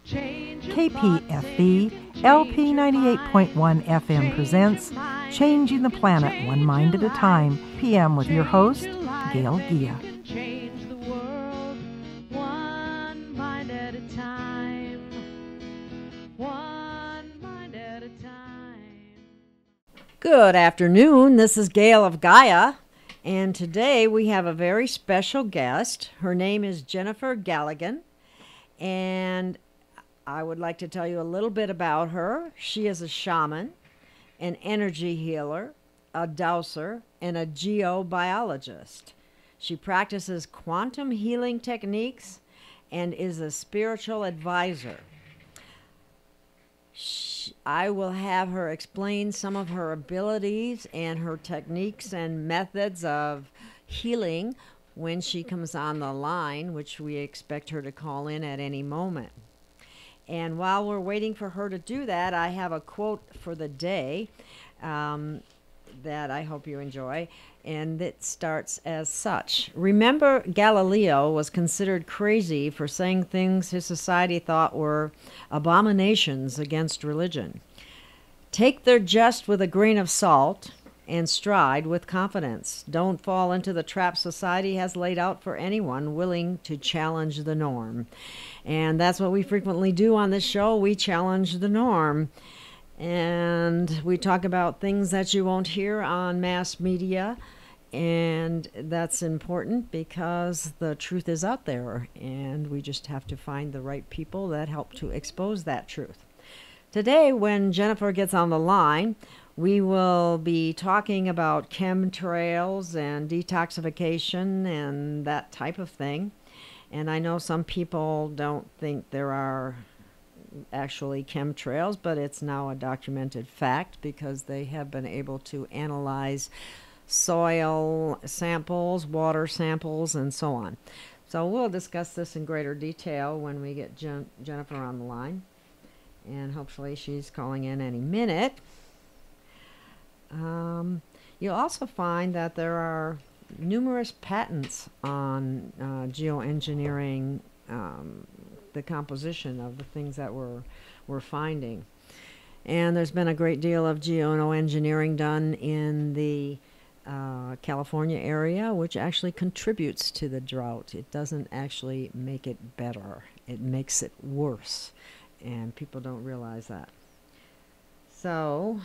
KPFB LP 98.1 FM presents Changing the Planet One Mind at a Time, PM with your host, Gail Gia. Good afternoon, this is Gail of Gaia, and today we have a very special guest. Her name is Jennifer Galligan, and I would like to tell you a little bit about her. She is a shaman, an energy healer, a dowser, and a geobiologist. She practices quantum healing techniques and is a spiritual advisor. I will have her explain some of her abilities and her techniques and methods of healing when she comes on the line, which we expect her to call in at any moment. And while we're waiting for her to do that, I have a quote for the day that I hope you enjoy, and it starts as such. Remember, Galileo was considered crazy for saying things his society thought were abominations against religion. Take their jest with a grain of salt and stride with confidence. Don't fall into the trap society has laid out for anyone willing to challenge the norm. And that's what we frequently do on this show. We challenge the norm. And we talk about things that you won't hear on mass media. And that's important because the truth is out there. And we just have to find the right people that help to expose that truth. Today, when Jennifer gets on the line, we will be talking about chemtrails and detoxification and that type of thing. And I know some people don't think there are actually chemtrails, but it's now a documented fact because they have been able to analyze soil samples, water samples, and so on. So we'll discuss this in greater detail when we get Jennifer on the line. And hopefully she's calling in any minute. You'll also find that there are numerous patents on geoengineering, the composition of the things that we're finding. And there's been a great deal of geoengineering done in the California area, which actually contributes to the drought. It doesn't actually make it better. It makes it worse. And people don't realize that. So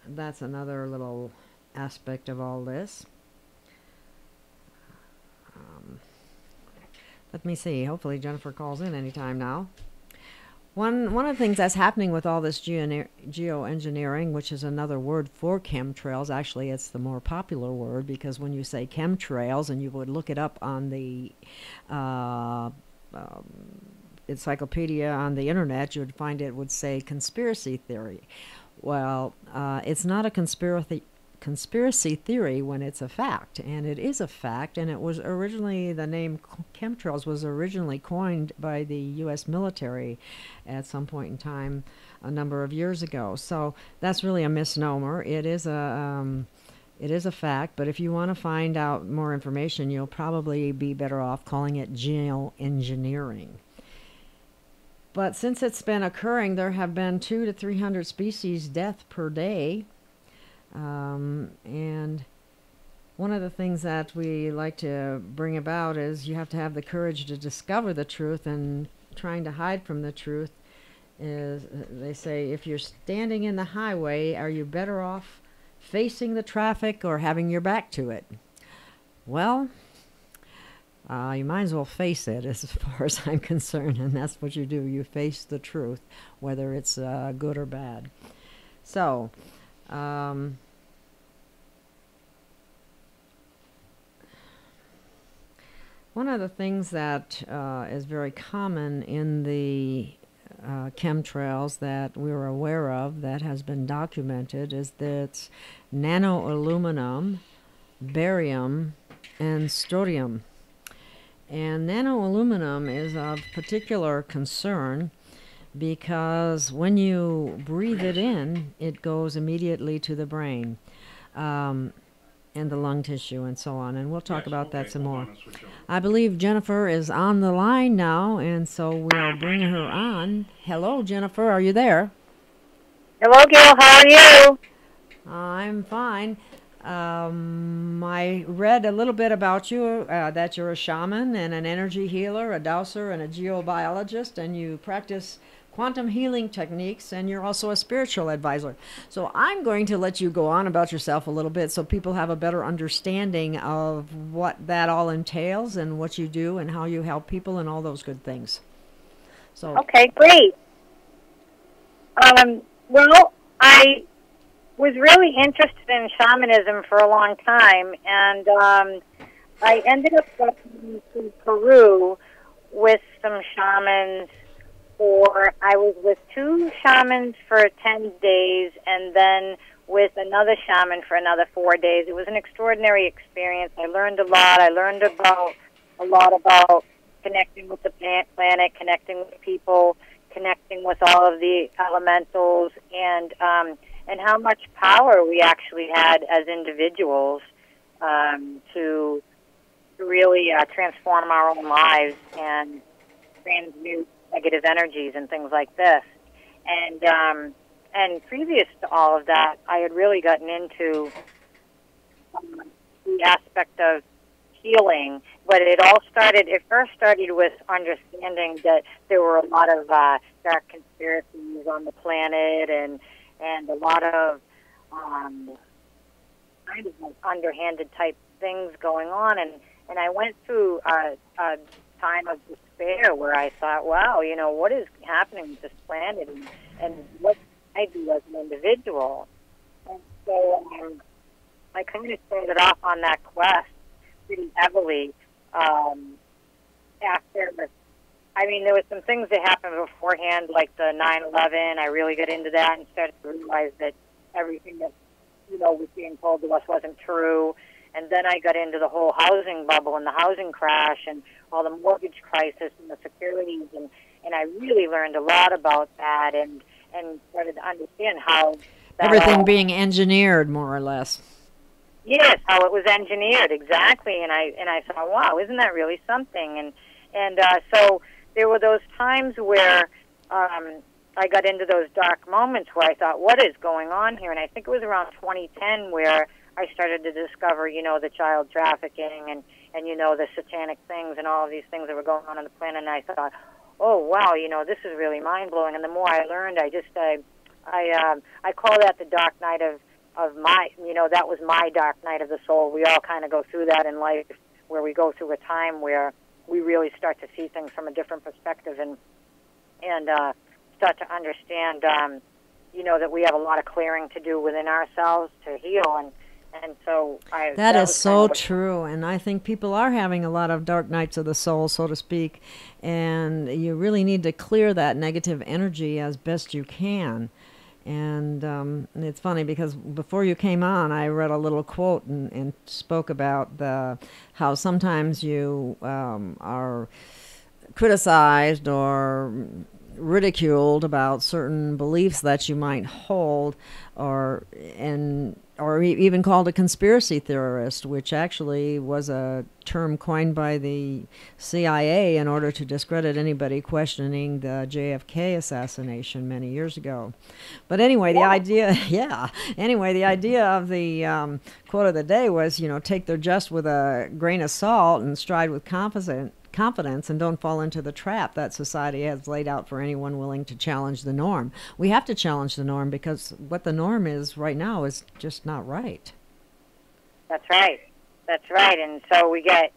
that's another little aspect of all this. Let me see. Hopefully Jennifer calls in anytime now. One of the things that's happening with all this geoengineering, which is another word for chemtrails, actually it's the more popular word because when you say chemtrails and you would look it up on the encyclopedia on the internet, you would find it would say conspiracy theory. Well, it's not a conspiracy theory when it's a fact, and it is a fact, and it was originally, the name chemtrails was originally coined by the U.S. military at some point in time a number of years ago. So that's really a misnomer. It is a fact, but if you want to find out more information, you'll probably be better off calling it geoengineering. But since it's been occurring, there have been 200 to 300 species death per day. And one of the things that we like to bring about is you have to have the courage to discover the truth, and trying to hide from the truth is, they say, if you're standing in the highway, are you better off facing the traffic or having your back to it? Well, you might as well face it as far as I'm concerned, and that's what you do. You face the truth, whether it's good or bad. So, one of the things that is very common in the chemtrails that we're aware of that has been documented is that nanoaluminum, barium, and strontium. And nanoaluminum is of particular concern because when you breathe it in, it goes immediately to the brain. and the lung tissue and so on. And we'll talk Yes, about that okay, some hold more. on, I'll switch over. I believe Jennifer is on the line now, and so we'll bring her on. Hello, Jennifer, are you there? Hello, Gil. How are you? I'm fine. I read a little bit about you, that you're a shaman and an energy healer, a dowser, and a geobiologist, and you practice quantum healing techniques, and you're also a spiritual advisor. So I'm going to let you go on about yourself a little bit so people have a better understanding of what that all entails and what you do and how you help people and all those good things. So, Okay, great. Well, I was really interested in shamanism for a long time, and I ended up going to Peru with some shamans. I was with two shamans for 10 days, and then with another shaman for another 4 days. It was an extraordinary experience. I learned a lot. I learned about a lot about connecting with the planet, connecting with people, connecting with all of the elementals, and how much power we actually had as individuals to really transform our own lives and transmute negative energies and things like this. And previous to all of that, I had really gotten into the aspect of healing, but it first started with understanding that there were a lot of dark conspiracies on the planet and a lot of kind of like underhanded type things going on, and I went through a time of despair where I thought, wow, what is happening with this planet, and what can I do as an individual? And so I kind of started off on that quest pretty heavily after. There was some things that happened beforehand, like the 9/11. I really got into that and started to realize that everything that was being told to us wasn't true. And then I got into the whole housing bubble and the housing crash and all the mortgage crisis and the securities, and I really learned a lot about that and started to understand how that everything all, being engineered, more or less. yes, how it was engineered exactly. And I thought, wow, isn't that really something? So there were those times where I got into those dark moments where I thought, what is going on here? And I think it was around 2010 where I started to discover, the child trafficking and the satanic things and all of these things that were going on the planet. And I thought, oh, wow, this is really mind-blowing. And the more I learned, I call that the dark night of my, that was my dark night of the soul. We all kind of go through that in life where we go through a time where we really start to see things from a different perspective and start to understand, that we have a lot of clearing to do within ourselves to heal. And so that is so true, and I think people are having a lot of dark nights of the soul, so to speak, and you really need to clear that negative energy as best you can. And it's funny because before you came on, I read a little quote and spoke about how sometimes you are criticized or ridiculed about certain beliefs that you might hold, or even called a conspiracy theorist, which actually was a term coined by the CIA in order to discredit anybody questioning the JFK assassination many years ago. But anyway, the idea, the idea of the quote of the day was, take their jest with a grain of salt and stride with confidence, and don't fall into the trap that society has laid out for anyone willing to challenge the norm. We have to challenge the norm because what the norm is right now is just not right. That's right. That's right. And so we get,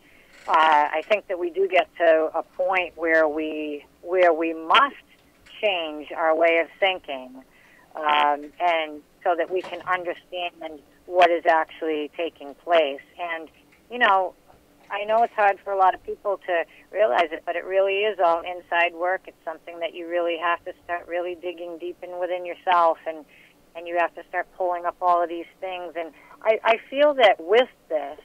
I think that we do get to a point where we must change our way of thinking, and so that we can understand what is actually taking place. And, I know it's hard for a lot of people to realize it, but it really is all inside work. It's something that you really have to start really digging deep in within yourself, and you have to start pulling up all of these things. And I feel that with this,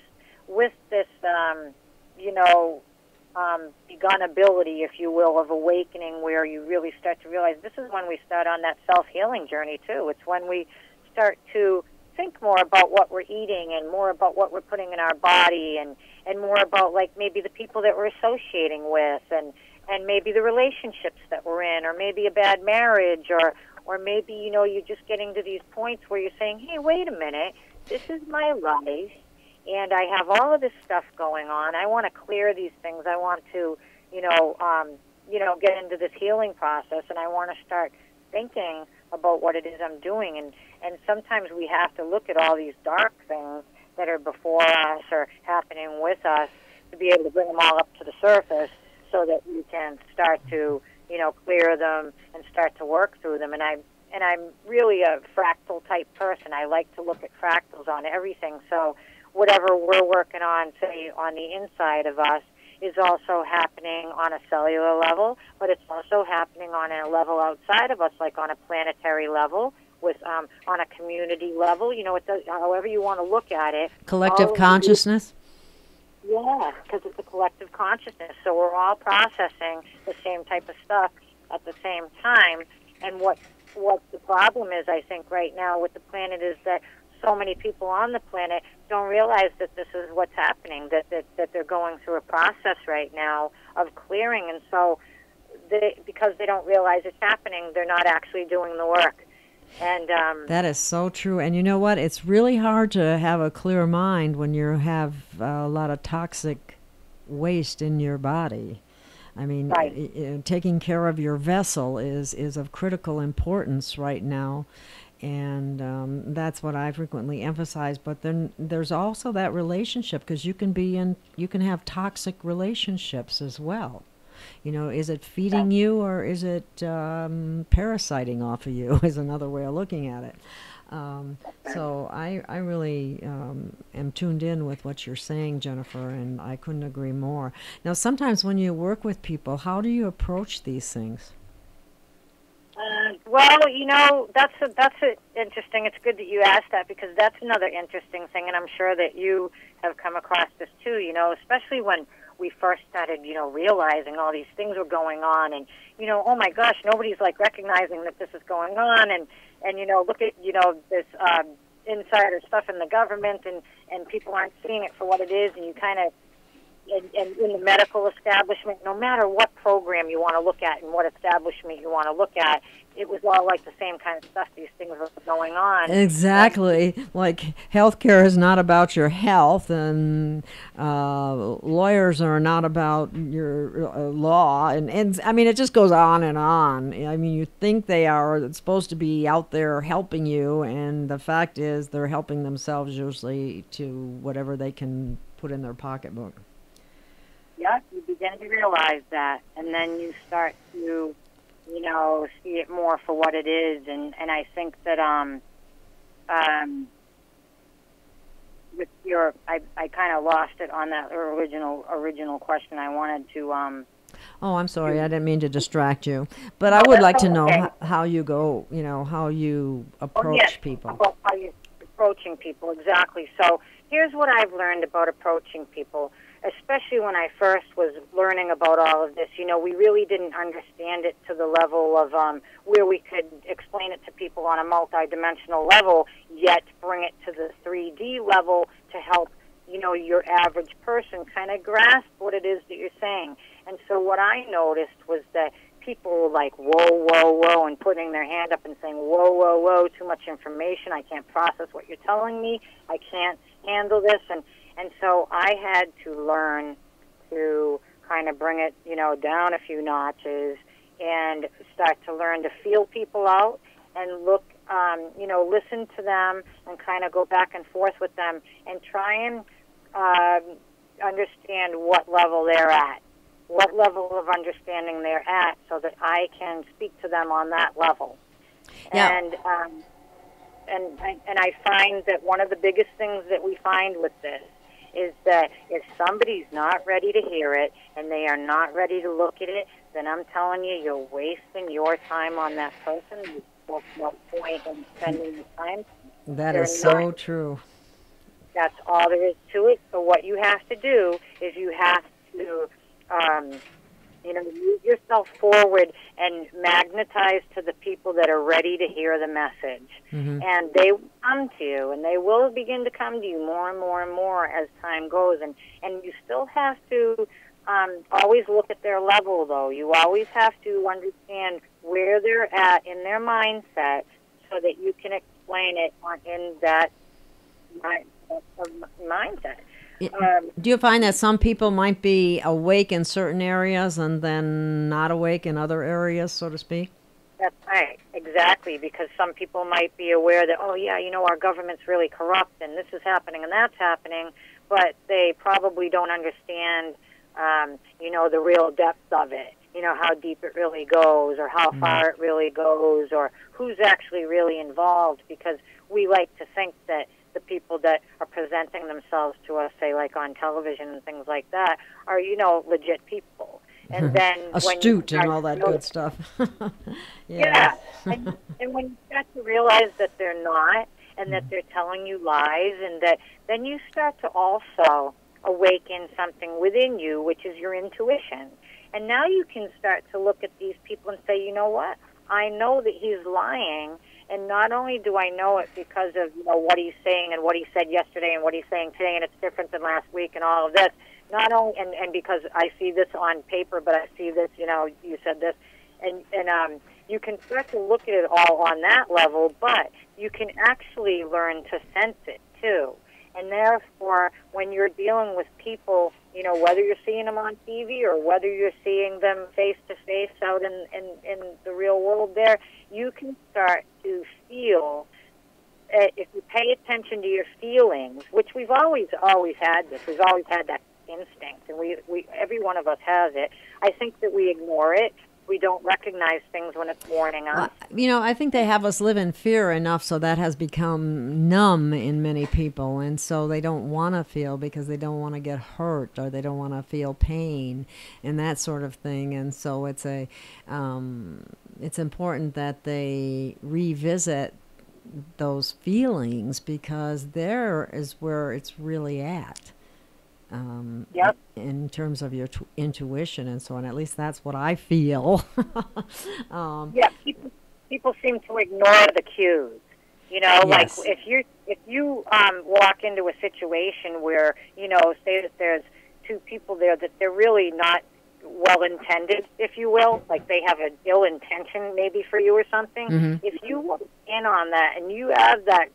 begun ability, if you will, of awakening, where you really start to realize this is when we start on that self-healing journey, too. It's when we start to think more about what we're eating and more about what we're putting in our body and more about like maybe the people that we're associating with and maybe the relationships that we're in, or maybe a bad marriage, or maybe, you know, you're just getting to these points where you're saying, hey, wait a minute, this is my life, and I have all of this stuff going on. I want to clear these things. I want to, get into this healing process, and I want to start thinking about what it is I'm doing. And sometimes we have to look at all these dark things that are before us or happening with us to be able to bring them all up to the surface so that we can start to, clear them and start to work through them. And I'm really a fractal type person. I like to look at fractals on everything. So whatever we're working on, say, on the inside of us, is also happening on a cellular level, but it's also happening on a level outside of us, like on a planetary level, with on a community level. It does, however you want to look at it. Collective consciousness? Yeah, because it's a collective consciousness. So we're all processing the same type of stuff at the same time. And what the problem is, I think, right now with the planet is that so many people on the planet don't realize that this is what's happening, that they're going through a process right now of clearing. And so because they don't realize it's happening, they're not actually doing the work. And that is so true. And you know what? It's really hard to have a clear mind when you have a lot of toxic waste in your body. I mean, right. Taking care of your vessel is of critical importance right now. And that's what I frequently emphasize. But then there's also that relationship, because you can have toxic relationships as well. Is it feeding you, or is it parasiting off of you? Is another way of looking at it. So I really am tuned in with what you're saying, Jennifer, and I couldn't agree more. Now, sometimes when you work with people, how do you approach these things? Well, that's interesting. It's good that you asked that, because that's another interesting thing, and I'm sure that you have come across this too. Especially when we first started, realizing all these things were going on, and oh my gosh, nobody's like recognizing that this is going on, and look at this insider stuff in the government, and people aren't seeing it for what it is, and you kind of. And in the medical establishment, no matter what program you want to look at and what establishment you want to look at, it was all like the same kind of stuff. These things were going on. Exactly. Like healthcare is not about your health, and lawyers are not about your law. And I mean, it just goes on and on. I mean, you think they are supposed to be out there helping you, and the fact is they're helping themselves usually to whatever they can put in their pocketbook. Yeah, you begin to realize that, and then you start to, see it more for what it is. And I think that with your, I kind of lost it on that original question. I wanted to. Oh, I'm sorry. I didn't mean to distract you, but I would like to know how you go. How you approach people. About how you're approaching people, exactly. So here's what I've learned about approaching people. Especially when I first was learning about all of this, we really didn't understand it to the level of where we could explain it to people on a multidimensional level, yet bring it to the 3D level to help, your average person kind of grasp what it is that you're saying. And so what I noticed was that people were like, whoa, whoa, whoa, and putting their hand up and saying, whoa, whoa, whoa, too much information. I can't process what you're telling me. I can't handle this. And so I had to learn to kind of bring it, down a few notches and start to learn to feel people out and look, listen to them and kind of go back and forth with them and try and understand what level they're at, what level of understanding they're at, so that I can speak to them on that level. Yeah. And I find that one of the biggest things that we find with this is that if somebody's not ready to hear it and they are not ready to look at it, then I'm telling you, you're wasting your time on that person. There's no point in spending the time. That is so true. That's all there is to it. So what you have to do is you have to Move yourself forward and magnetize to the people that are ready to hear the message. Mm-hmm. And they will come to you, and they will begin to come to you more and more and more as time goes. And you still have to always look at their level, though. You always have to understand where they're at in their mindset so that you can explain it in that mindset. Do you find that some people might be awake in certain areas and then not awake in other areas, so to speak? That's right, exactly, because some people might be aware that, oh, yeah, our government's really corrupt and this is happening and that's happening, but they probably don't understand, the real depth of it, how deep it really goes or how far it really goes or who's actually really involved, because we like to think that the people that are presenting themselves to us, say, like on television and things like that, are, legit people. And then astute and all that good stuff. Yeah. And when you start to realize that they're not, and that they're telling you lies, and that then you start to also awaken something within you, which is your intuition. And now you can start to look at these people and say, you know what? I know that he's lying. And not only do I know it because of what he's saying and what he said yesterday and what he's saying today, and it's different than last week and all of this. Not only and because I see this on paper, but I see this. You said this, and you can start to look at it all on that level. But you can actually learn to sense it too. And therefore, when you're dealing with people, whether you're seeing them on TV or whether you're seeing them face to face out in the real world there, you can start to feel, if you pay attention to your feelings, which we've always had this, we've always had that instinct, and we every one of us has it. I think that we ignore it. We don't recognize things when it's warning us. I think they have us live in fear enough so that has become numb in many people, and so they don't want to feel because they don't want to get hurt or they don't want to feel pain and that sort of thing. And so it's important that they revisit those feelings because there is where it's really at. Yep. In terms of your intuition and so on. At least that's what I feel. Yeah, people seem to ignore the cues. Yes. Like if you walk into a situation where, say that there's two people there that they're really not well-intended, if you will, like they have an ill intention maybe for you or something. Mm-hmm. If you look in on that and you have that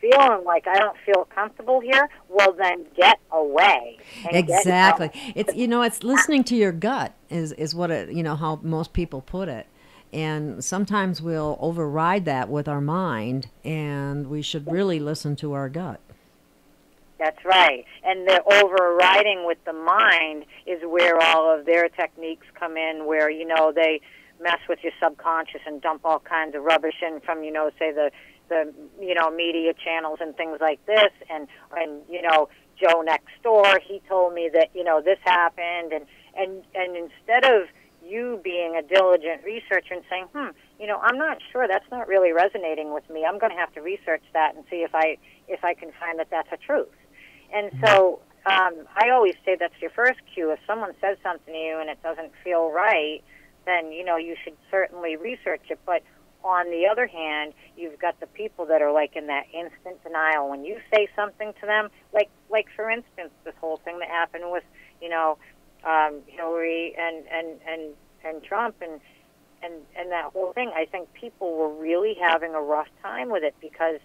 feeling like I don't feel comfortable here, well then get away. Exactly. It's listening to your gut is what it, how most people put it. And sometimes we'll override that with our mind, and we should really listen to our gut. That's right. And the overriding with the mind is where all of their techniques come in, where, they mess with your subconscious and dump all kinds of rubbish in from, say the media channels and things like this, and Joe next door, he told me that this happened, and instead of you being a diligent researcher and saying, I'm not sure, that's not really resonating with me, I'm going to have to research that and see if I can find that that's a truth. And so I always say that's your first cue. If someone says something to you and it doesn't feel right, then you should certainly research it. But on the other hand, you've got the people that are like in that instant denial. When you say something to them, like for instance, this whole thing that happened with, Hillary and Trump and that whole thing, I think people were really having a rough time with it because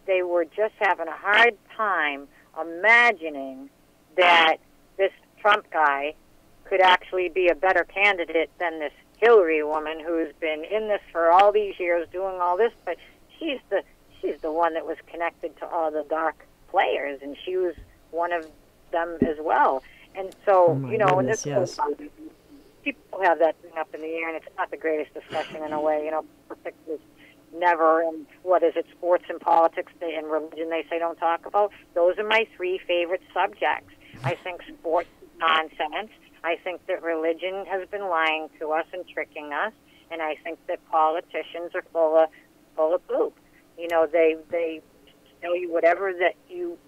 they were just having a hard time imagining that this Trump guy could actually be a better candidate than this Hillary woman who's been in this for all these years doing all this, but she's the one that was connected to all the dark players, and she was one of them as well. And so, in this yes. people have that thing up in the air, and it's not the greatest discussion in a way. Politics is never, and what is it, sports and politics and religion they say don't talk about. Those are my three favorite subjects. I think sports is nonsense. I think that religion has been lying to us and tricking us, and I think that politicians are full of poop. They tell you whatever that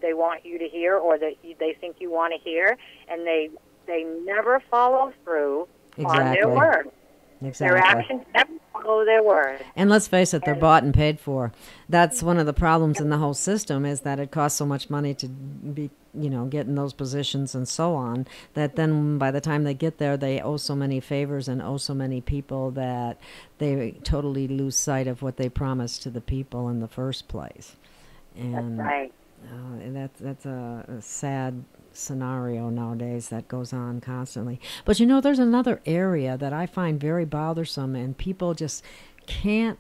they want you to hear or that they think you want to hear, and they they never follow through on their Exactly. word. Their Exactly. actions never follow their word. And let's face it, they're bought and paid for. That's one of the problems in the whole system, is that it costs so much money to be, get in those positions and so on, that then by the time they get there, they owe so many favors and owe so many people that they totally lose sight of what they promised to the people in the first place. And That's right. that's a sad scenario nowadays that goes on constantly. But there's another area that I find very bothersome, and people just can't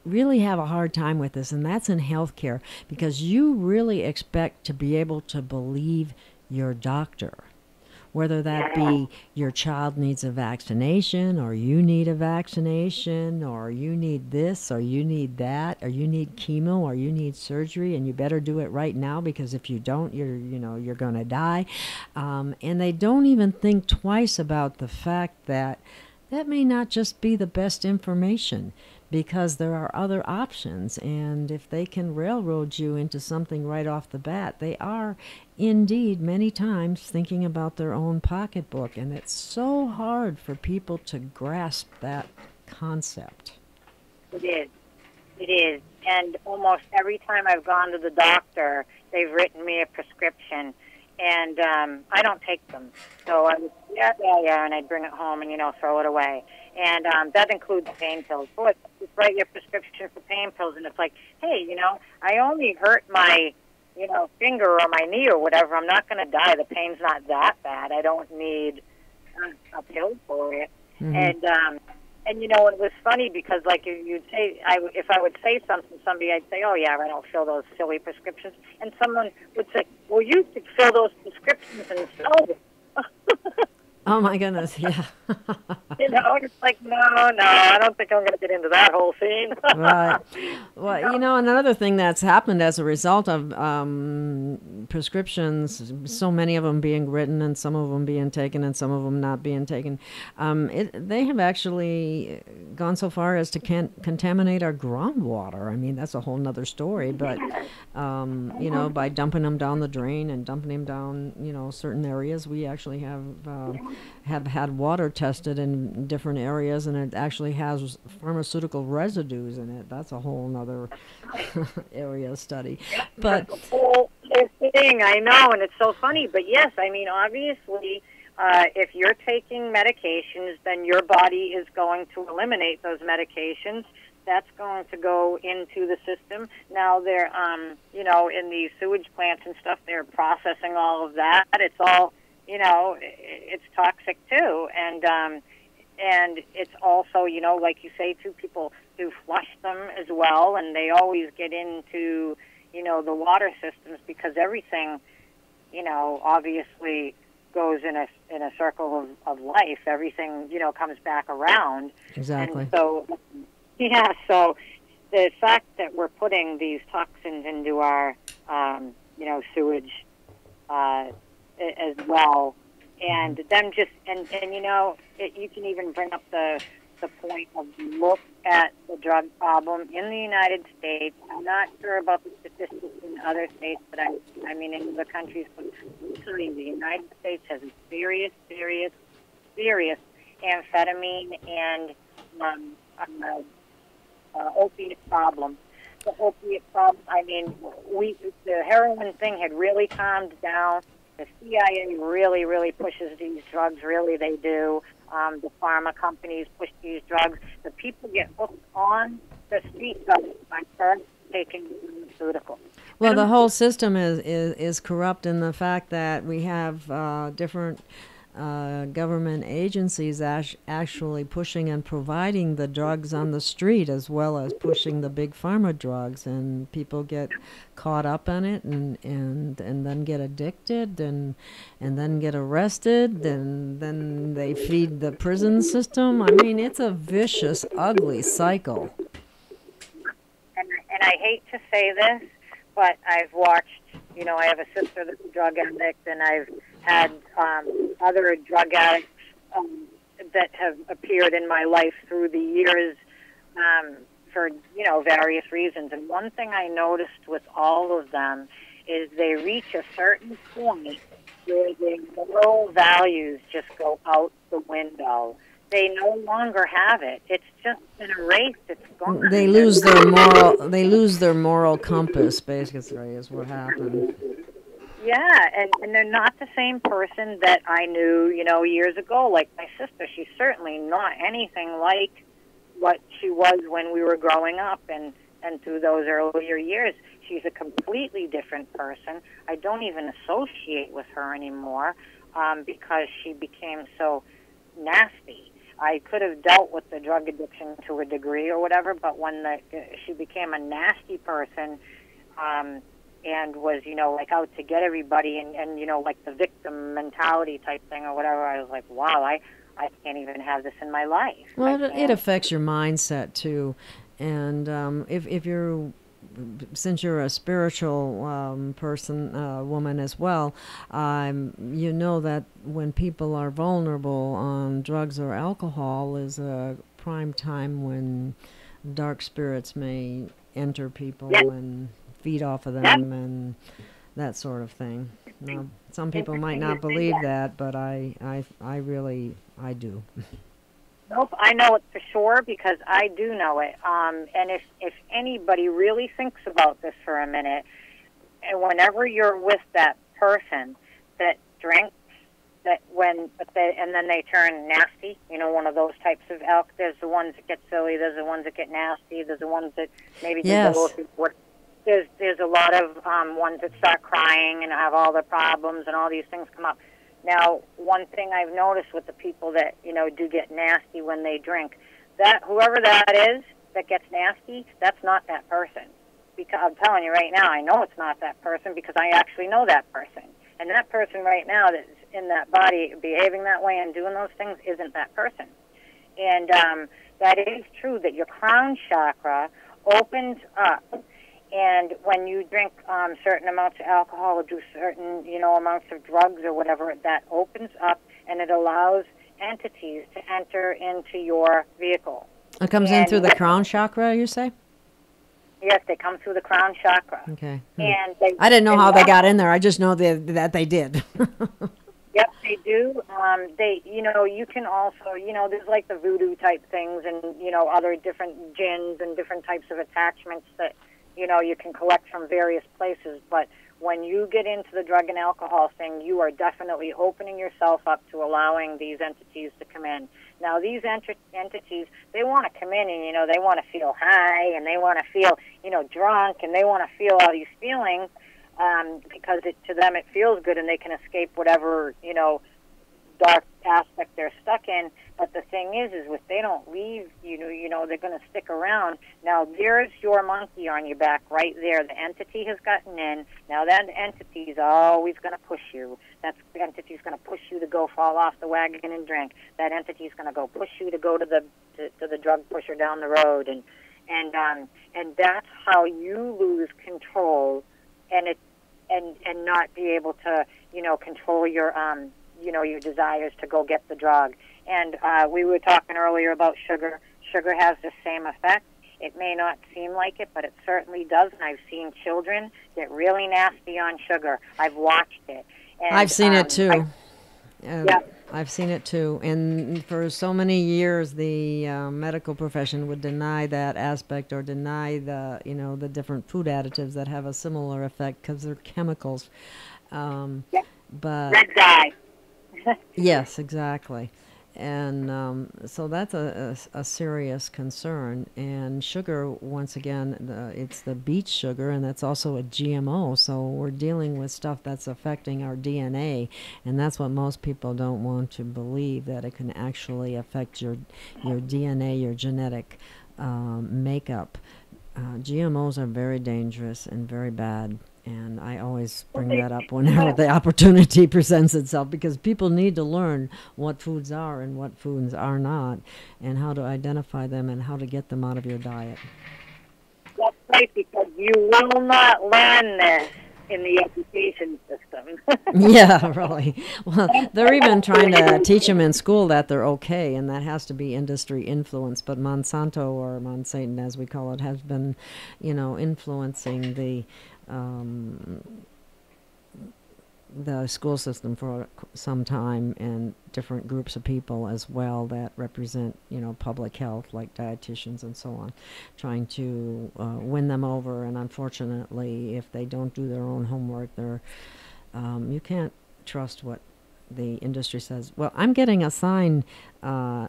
really have a hard time with this, and that's in healthcare, because you really expect to be able to believe your doctor. Whether that be your child needs a vaccination, or you need a vaccination, or you need this, or you need that, or you need chemo, or you need surgery, and you better do it right now, because if you don't, you're going to die. And they don't even think twice about the fact that that may not just be the best information, because there are other options. And if they can railroad you into something right off the bat, they are indeed many times thinking about their own pocketbook. And it's so hard for people to grasp that concept. It is. It is. And almost every time I've gone to the doctor, they've written me a prescription. And I don't take them. So I would, and I'd bring it home and, throw it away. And that includes pain pills. Boy, just write your prescription for pain pills, and it's like, hey, I only hurt my, finger or my knee or whatever. I'm not going to die. The pain's not that bad. I don't need a pill for it. Mm-hmm. And it was funny because, like, you'd say, if I would say something to somebody, I'd say, oh, yeah, I don't fill those silly prescriptions. And someone would say, well, you could fill those prescriptions and sell them. Oh, my goodness, yeah. It's like, no, I don't think I'm going to get into that whole scene. Right. Well, another thing that's happened as a result of prescriptions, so many of them being written and some of them being taken and some of them not being taken, they have actually gone so far as to contaminate our groundwater. I mean, that's a whole nother story. But, by dumping them down the drain and dumping them down, certain areas, we actually have had water tested in different areas, and it actually has pharmaceutical residues in it. That's a whole nother area of study. But the whole thing, I know, and it's so funny. But yes, I mean, obviously, if you're taking medications, then your body is going to eliminate those medications. That's going to go into the system. Now they're, in the sewage plants and stuff, they're processing all of that. It's all, it's toxic too. And it's also, like you say, too, people do flush them as well, and they always get into, the water systems, because everything, obviously goes in a circle of life. Everything, comes back around. Exactly. And so, so the fact that we're putting these toxins into our, sewage as well, and them just, and you can even bring up the point of look at the drug problem in the United States. I'm not sure about the statistics in other states, but I mean in the countries, but certainly the United States has a serious amphetamine and opiate problem. The opiate problem, I mean, the heroin thing had really calmed down. The CIA really pushes these drugs, really they do. The pharma companies push these drugs. The people get hooked on the street drugs by first taking pharmaceuticals. Well, the whole system is corrupt in the fact that we have different government agencies actually pushing and providing the drugs on the street, as well as pushing the big pharma drugs, and people get caught up in it and then get addicted and then get arrested, and then they feed the prison system. I mean, it's a vicious, ugly cycle. And I hate to say this, but I've watched, I have a sister that's a drug addict, and I've had other drug addicts that have appeared in my life through the years for, various reasons. And one thing I noticed with all of them is they reach a certain point where their moral values just go out the window. They no longer have it. It's just been erased. It's gone. They lose their moral. They lose their moral compass. Basically, is what happened. Yeah, and they're not the same person that I knew, years ago. Like my sister, she's certainly not anything like what she was when we were growing up and through those earlier years. She's a completely different person. I don't even associate with her anymore because she became so nasty. I could have dealt with the drug addiction to a degree or whatever, but when she became a nasty person, and was, like out to get everybody and like the victim mentality type thing or whatever, I was like, wow, I can't even have this in my life. Well, it affects your mindset too. And if you're, since you're a spiritual person, woman as well, you know that when people are vulnerable on drugs or alcohol is a prime time when dark spirits may enter people and feed off of them and that sort of thing. Now, some people might not believe that, but I really do. Nope, I know it for sure because I do know it. And if anybody really thinks about this for a minute, and whenever you're with that person that drinks, and then they turn nasty, one of those types of elk. There's the ones that get silly. There's the ones that get nasty. There's the ones that maybe yes. There's a lot of ones that start crying and have all their problems and all these things come up. Now, one thing I've noticed with the people that, do get nasty when they drink, that whoever that is that gets nasty, that's not that person. Because I'm telling you right now, I know it's not that person because I actually know that person. And that person right now that's in that body behaving that way and doing those things isn't that person. And that is true that your crown chakra opens up. And when you drink certain amounts of alcohol or do certain, amounts of drugs or whatever, that opens up and it allows entities to enter into your vehicle. It comes in through the crown chakra, you say? Yes, they come through the crown chakra. Okay. And I didn't know how they got in there. I just know that they did. Yep, they do. You can also, there's like the voodoo type things and, other different jinns and different types of attachments that, you can collect from various places. But when you get into the drug and alcohol thing, you are definitely opening yourself up to allowing these entities to come in. Now, these entities, they want to come in and, they want to feel high and they want to feel, drunk and they want to feel all these feelings because to them it feels good and they can escape whatever, dark aspect they're stuck in. But the thing is if they don't leave, they're going to stick around. Now, there's your monkey on your back right there. The entity has gotten in. Now, that entity is always going to push you. That entity is going to push you to go fall off the wagon and drink. That entity is going to go push you to go to the drug pusher down the road. And that's how you lose control and not be able to, control your your desires to go get the drug. And we were talking earlier about sugar. Sugar has the same effect. It may not seem like it, but it certainly does. And I've seen children get really nasty on sugar. I've watched it. And, I've seen it too. Yeah. I've seen it too. And for so many years, the medical profession would deny that aspect or deny the different food additives that have a similar effect because they're chemicals. But red dye. Yes, exactly. And so that's a serious concern. And sugar, once again, it's the beet sugar, and that's also a GMO. So we're dealing with stuff that's affecting our DNA, and that's what most people don't want to believe, that it can actually affect your DNA, your genetic makeup. GMOs are very dangerous and very bad. And I always bring that up whenever the opportunity presents itself, because people need to learn what foods are and what foods are not, and how to identify them and how to get them out of your diet. That's right, because you will not learn this in the education system. Yeah, really. Well, they're even trying to teach them in school that they're okay, and that has to be industry influence. But Monsanto, or Monsatan as we call it, has been, the school system for some time, and different groups of people as well that represent, public health, like dietitians and so on, trying to win them over. And unfortunately, if they don't do their own homework, you can't trust what the industry says. Well, I'm getting a sign,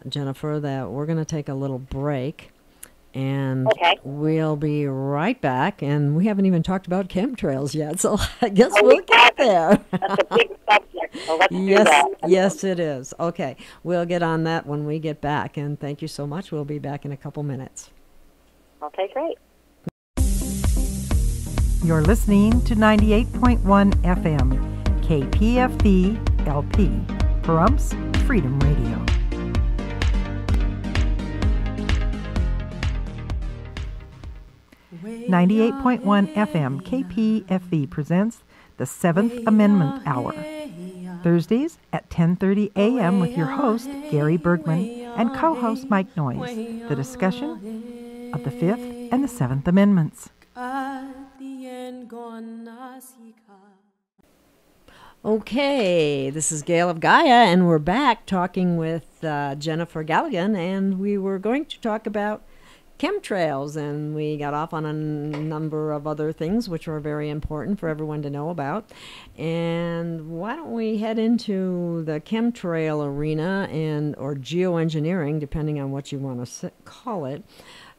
Jennifer, that we're going to take a little break. And Okay. we'll be right back. And we haven't even talked about chemtrails yet, so I guess Oh, we'll we get haven't. there. That's a big subject, so let's do Yes, that. yes, it is. Okay, we'll get on that when we get back. And thank you so much. We'll be back in a couple minutes. Okay, great. You're listening to 98.1 FM, KPFB LP, Pahrumps Freedom Radio. 98.1 FM KPFB presents the Seventh Amendment Hour, Thursdays at 10:30 a.m. with your host, Gary Bergman, and co-host Mike Noyes. The discussion of the Fifth and the Seventh Amendments. Okay, this is Gail of Gaia, and we're back talking with Jennifer Galligan, and we were going to talk about chemtrails, and we got off on a number of other things which were very important for everyone to know about. And why don't we head into the chemtrail arena, or geoengineering, depending on what you want to call it.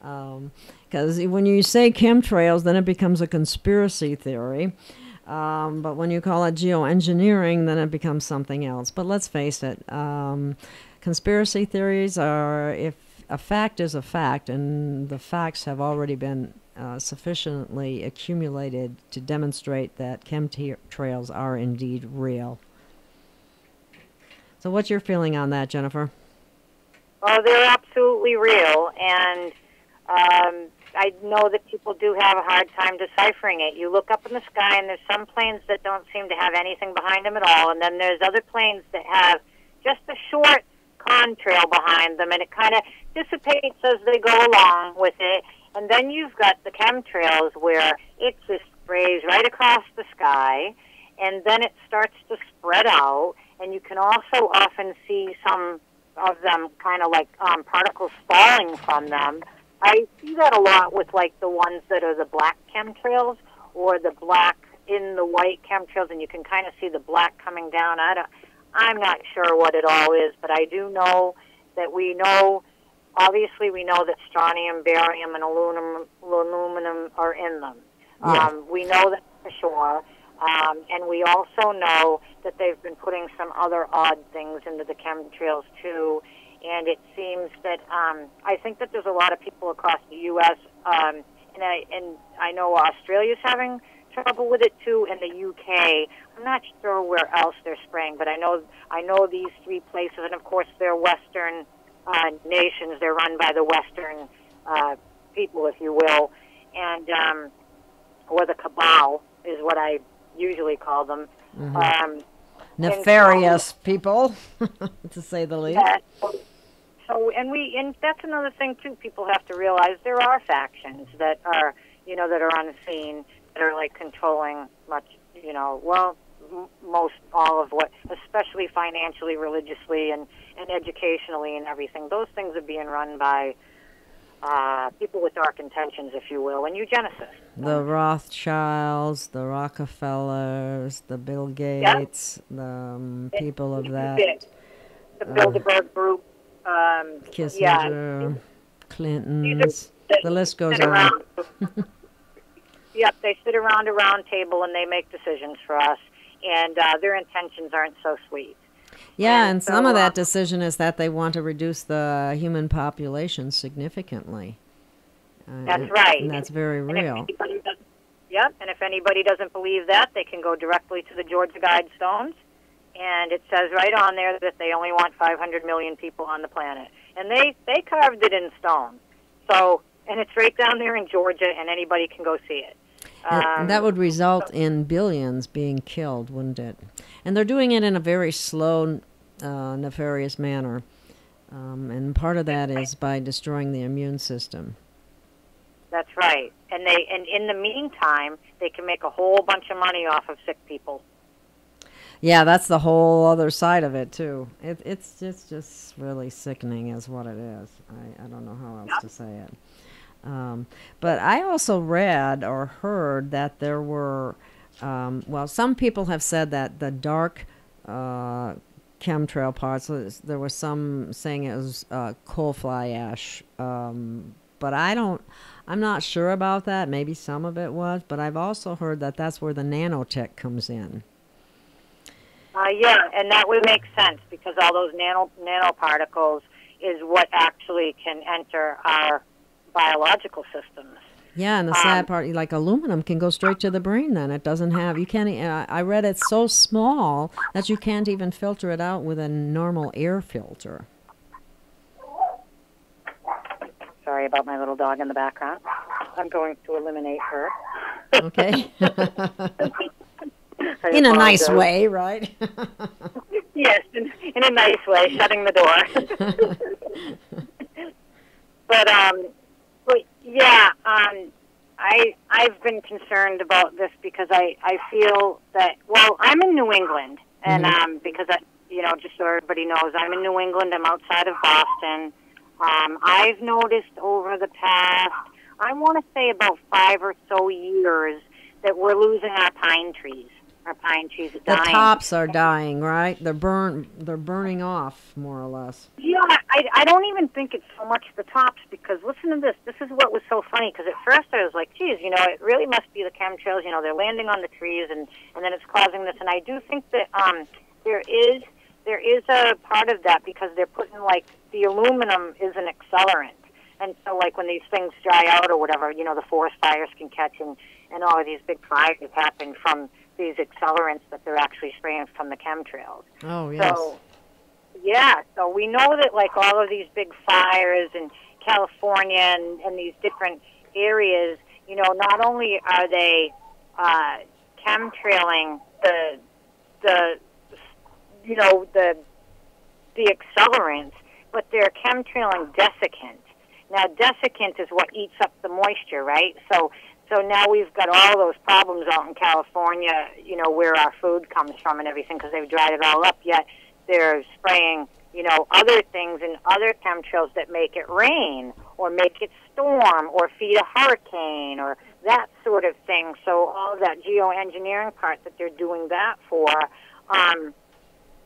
Because when you say chemtrails, then it becomes a conspiracy theory. But when you call it geoengineering, then it becomes something else. But let's face it, conspiracy theories are, if a fact is a fact, and the facts have already been sufficiently accumulated to demonstrate that chemtrails are indeed real. So what's your feeling on that, Jennifer? Well, they're absolutely real, and I know that people do have a hard time deciphering it. You look up in the sky, and there's some planes that don't seem to have anything behind them at all, and then there's other planes that have just a short contrail behind them, and it kind of dissipates as they go along with it. And then you've got the chemtrails where it just sprays right across the sky, and then it starts to spread out, and you can also often see some of them kind of like particles falling from them. I see that a lot with like the ones that are the black chemtrails, or the black in the white chemtrails, and you can kind of see the black coming down. I'm not sure what it all is, but I do know that obviously we know that strontium, barium, and aluminum are in them. Yeah. We know that for sure. And we also know that they've been putting some other odd things into the chemtrails too. And it seems that I think that there's a lot of people across the U.S. And I know Australia's having trouble with it too, and the UK. I'm not sure where else they're spraying, but I know these three places, and of course they're Western nations. They're run by the Western people, if you will, and or the cabal is what I usually call them. Mm-hmm. Nefarious people, to say the least. Yeah, and that's another thing too. People have to realize there are factions that are, that are unseen, that are like controlling much, most all of what, especially financially, religiously, and educationally and everything. Those things are being run by people with dark intentions, if you will, and eugenicists. The Rothschilds, the Rockefellers, the Bill Gates, the people of that. The Bilderberg Group. Kissinger, Clintons, the list goes on. Yep, they sit around a round table and they make decisions for us, and their intentions aren't so sweet. Yeah, and some of that decision is that they want to reduce the human population significantly. That's right. And that's very real. And if anybody doesn't believe that, they can go directly to the Georgia Guidestones, and it says right on there that they only want 500 million people on the planet. And they carved it in stone. So, and it's right down there in Georgia, and anybody can go see it. That would result in billions being killed, wouldn't it? And they're doing it in a very slow, nefarious manner. And part of that is by destroying the immune system. That's right. And in the meantime, they can make a whole bunch of money off of sick people. Yeah, that's the whole other side of it too. It's just really sickening, is what it is. I don't know how else to say it. But I also read or heard that there were, well, some people have said that the dark chemtrail parts, there was some saying it was coal fly ash. But I'm not sure about that. Maybe some of it was, but I've also heard that that's where the nanotech comes in. Yeah, and that would make sense because all those nanoparticles is what actually can enter our biological systems. Yeah, and the sad part, like aluminum, can go straight to the brain. Then it doesn't have. You can't. I read it's so small that you can't even filter it out with a normal air filter. Sorry about my little dog in the background. I'm going to eliminate her. Okay. In a nice way, right? Yes, in a nice way, shutting the door. But yeah, I've been concerned about this because I feel that, well, I'm in New England, and because just so everybody knows, I'm in New England. I'm outside of Boston. I've noticed over the past, I want to say about 5 or so years, that we're losing our pine trees. Our pine trees are dying. The tops are dying, right? They're burning off, more or less. Yeah, I don't even think it's so much the tops, because listen to this. This is what was so funny, because at first I was like, geez, it really must be the chemtrails. They're landing on the trees, and then it's causing this. And I do think that there is a part of that, because they're putting, like, the aluminum is an accelerant. And so, like, when these things dry out or whatever, the forest fires can catch, and all of these big fires happen from these accelerants that they're actually spraying from the chemtrails. Oh, yes. So, yeah, so we know that, like, all of these big fires in California and these different areas, not only are they chemtrailing the accelerants, but they're chemtrailing desiccant. Now, desiccant is what eats up the moisture, right? So now we've got all those problems out in California, where our food comes from and everything, because they've dried it all up, yet they're spraying, other things and other chemtrails that make it rain or make it storm or feed a hurricane or that sort of thing. So all of that geoengineering part that they're doing that for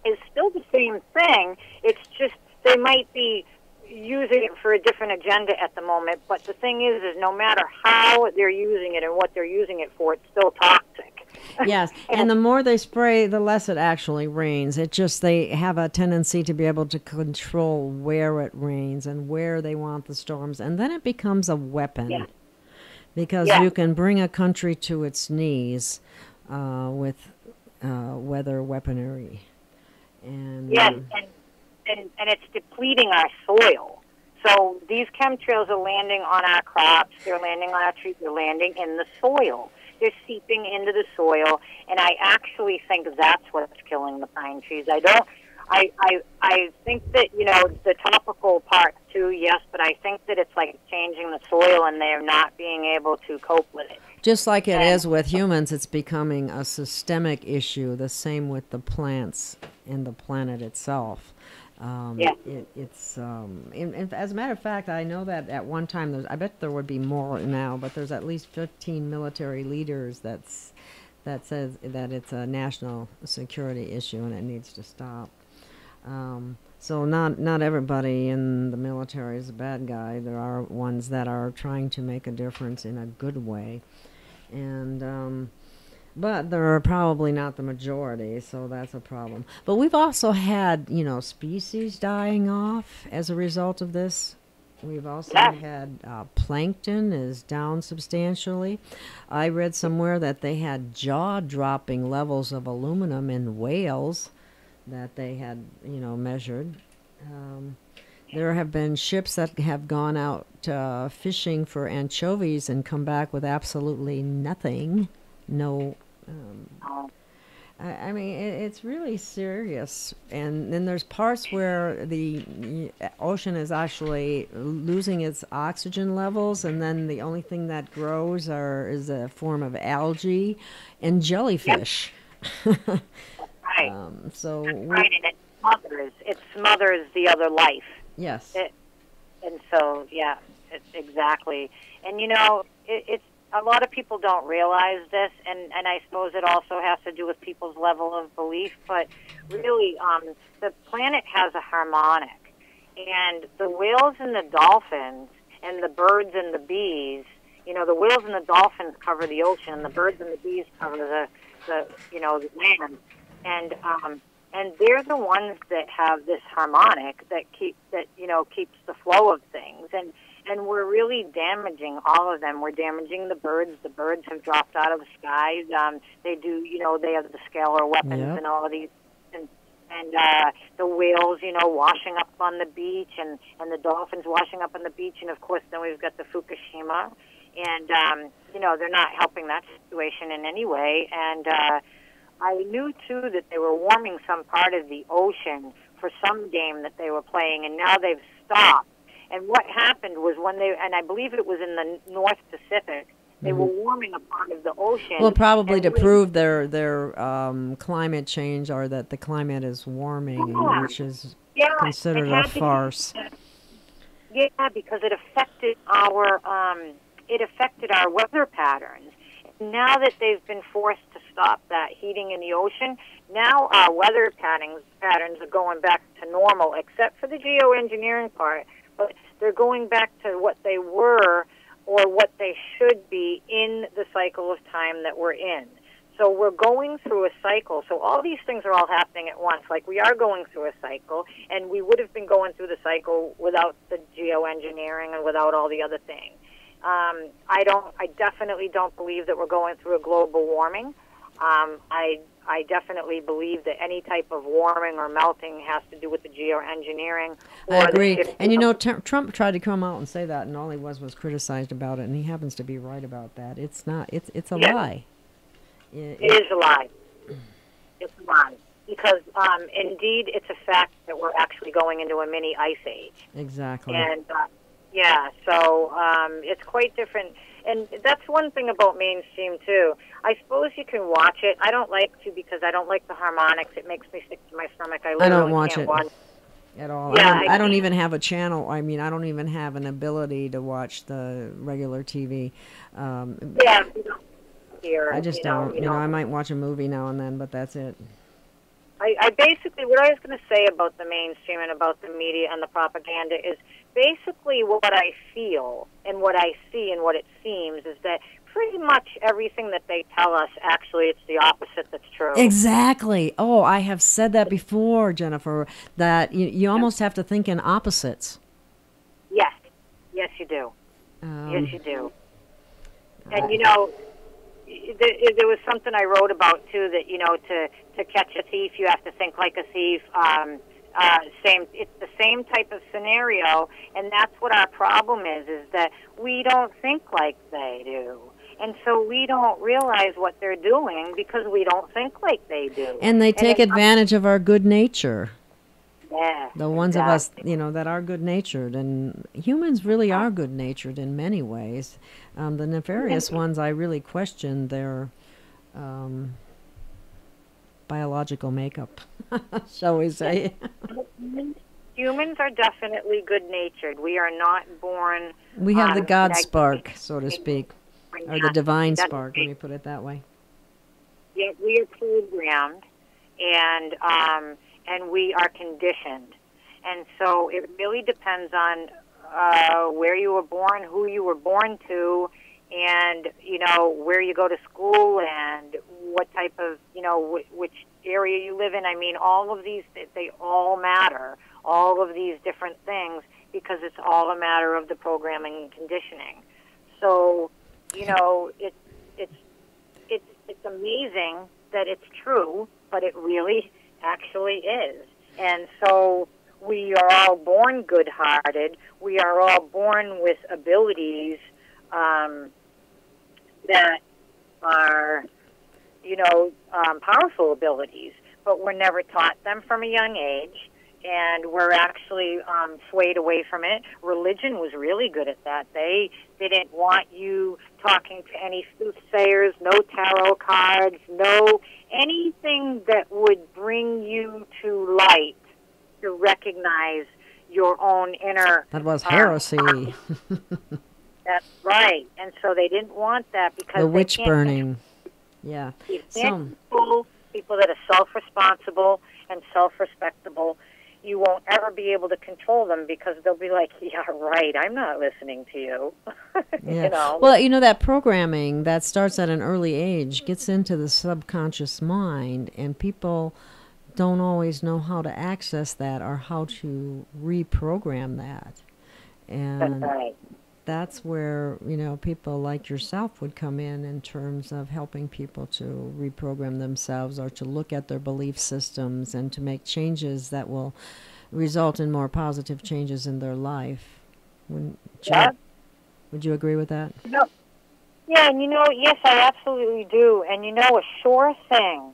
is still the same thing. It's just they might be using it for a different agenda at the moment, but the thing is no matter how they're using it and what they're using it for, it's still toxic. Yes, and the more they spray, the less it actually rains. It just, they have a tendency to be able to control where it rains and where they want the storms, and then it becomes a weapon. Yeah. Because you can bring a country to its knees with weather weaponry. And yes, and it's depleting our soil. So these chemtrails are landing on our crops, they're landing on our trees, they're landing in the soil. They're seeping into the soil, and I actually think that's what's killing the pine trees. I think that, the topical part too, yes, but I think that it's like changing the soil and they're not being able to cope with it. Just like it is with humans, it's becoming a systemic issue, the same with the plants and the planet itself. As a matter of fact, I know that at one time, I bet there would be more now, but there's at least 15 military leaders that says that it's a national security issue and it needs to stop. So not everybody in the military is a bad guy. There are ones that are trying to make a difference in a good way, and but they're probably not the majority, so that's a problem. But we've also had, species dying off as a result of this. We've also had plankton is down substantially. I read somewhere that they had jaw-dropping levels of aluminum in whales that they had, measured. There have been ships that have gone out fishing for anchovies and come back with absolutely nothing. No. I mean, it's really serious. And then there's parts where the ocean is actually losing its oxygen levels, and then the only thing that grows is a form of algae and jellyfish. Right. So Right, and it smothers the other life. yes. And so, yeah, exactly. And it's a lot of people don't realize this, and I suppose it also has to do with people's level of belief. But really, the planet has a harmonic, and the whales and the dolphins, and the birds and the bees. The whales and the dolphins cover the ocean, and the birds and the bees cover the land, and they're the ones that have this harmonic that keeps the flow of things, and we're really damaging all of them. We're damaging the birds. The birds have dropped out of the skies. They do, they have the scalar weapons Yep. and all of these, and the whales, washing up on the beach, and the dolphins washing up on the beach, and of course then we've got the Fukushima, and they're not helping that situation in any way, and I knew, too, that they were warming some part of the ocean for some game that they were playing, and now they've stopped. And what happened was and I believe it was in the North Pacific, they were warming a part of the ocean. Well, probably to prove their climate change, or that the climate is warming, which is considered a farce. Yeah, because it affected our weather patterns. Now that they've been forced to stop that heating in the ocean, now our weather patterns are going back to normal, except for the geoengineering part. But they're going back to what they were, or what they should be, in the cycle of time that we're in. So we're going through a cycle. So all these things are all happening at once. Like, we are going through a cycle, and we would have been going through the cycle without the geoengineering and without all the other things. I definitely don't believe that we're going through a global warming. I definitely believe that any type of warming or melting has to do with the geoengineering. I agree. And Trump tried to come out and say that, and all he was criticized about it, and he happens to be right about that. It's not. It's a lie. It is a lie. It's a lie. Because, indeed, it's a fact that we're actually going into a mini ice age. Exactly. And, so it's quite different. And that's one thing about mainstream, too. I suppose you can watch it. I don't like to, because I don't like the harmonics. It makes me sick to my stomach. I don't watch it at all. Yeah, I don't even have a channel. I mean, I don't even have an ability to watch the regular TV. I just don't. I might watch a movie now and then, but that's it. I basically, what I was going to say about the mainstream and about the media and the propaganda is basically what I feel and what I see and what it seems is that pretty much everything that they tell us, actually, it's the opposite that's true. Exactly. Oh, I have said that before, Jennifer, that you almost have to think in opposites. Yes. Yes, you do. Yes, you do. And, there was something I wrote about, too, that, to catch a thief, you have to think like a thief. It's the same type of scenario, and that's what our problem is that we don't think like they do. And so we don't realize what they're doing because we don't think like they do. And they take advantage of our good nature. Yeah, the ones of us, that are good-natured. And humans really are good-natured in many ways. The nefarious ones, I really question their biological makeup, shall we say. Humans are definitely good-natured. We are not born... We have the God spark, so to speak, or the divine spark, let me put it that way. Yeah, we are programmed, and we are conditioned. And so it really depends on where you were born, who you were born to, and, where you go to school and what type of, which area you live in. I mean, all of these, they all matter, all of these different things, because it's all a matter of the programming and conditioning. So, it's amazing that it's true, but it really actually is. And so we are all born good-hearted. We are all born with abilities that are, powerful abilities, but we're never taught them from a young age. and we're actually swayed away from it. Religion was really good at that. They didn't want you talking to any soothsayers, no tarot cards, no anything that would bring you to light to recognize your own inner... That was heresy. That's right. And so they didn't want that because the witch burning. Yeah. People that are self-responsible and self-respectable, you won't ever be able to control them because they'll be like, yeah, right, I'm not listening to you. Yeah. You know? Well, you know, that programming that starts at an early age gets into the subconscious mind, and people don't always know how to access that or how to reprogram that. And That's right. that's where, you know, people like yourself would come in terms of helping people to reprogram themselves or to look at their belief systems and to make changes that will result in more positive changes in their life. Would you agree with that? No. Yeah, and you know, yes, I absolutely do. And you know, a sure thing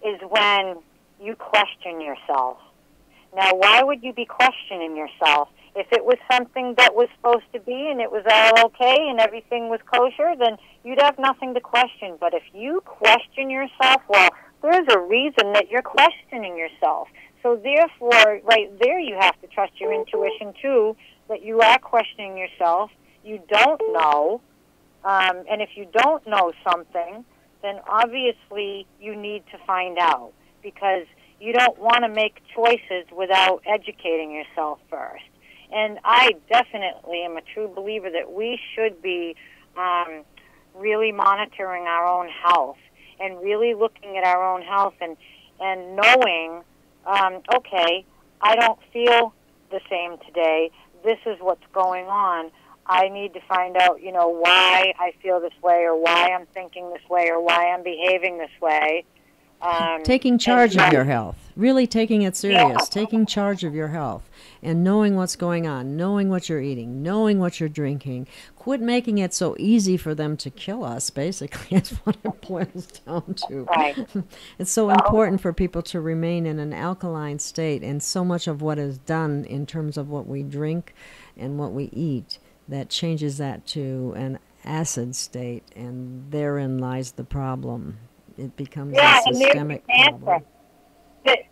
is when you question yourself. Now, why would you be questioning yourself? If it was something that was supposed to be and it was all okay and everything was kosher, then you'd have nothing to question. But if you question yourself, well, there's a reason that you're questioning yourself. So therefore, right there, you have to trust your intuition, too, that you are questioning yourself. You don't know. And if you don't know something, then obviously you need to find out, because you don't want to make choices without educating yourself first. And I definitely am a true believer that we should be really monitoring our own health and really looking at our own health and knowing, okay, I don't feel the same today. This is what's going on. I need to find out, you know, why I feel this way or why I'm thinking this way or why I'm behaving this way. Taking charge of your health, really taking it serious, taking charge of your health and knowing what's going on, knowing what you're eating, knowing what you're drinking. Quit making it so easy for them to kill us, basically, is what it boils down to. Right. It's so important for people to remain in an alkaline state, and so much of what is done in terms of what we drink and what we eat that changes that to an acid state, and therein lies the problem. It becomes a systemic problem.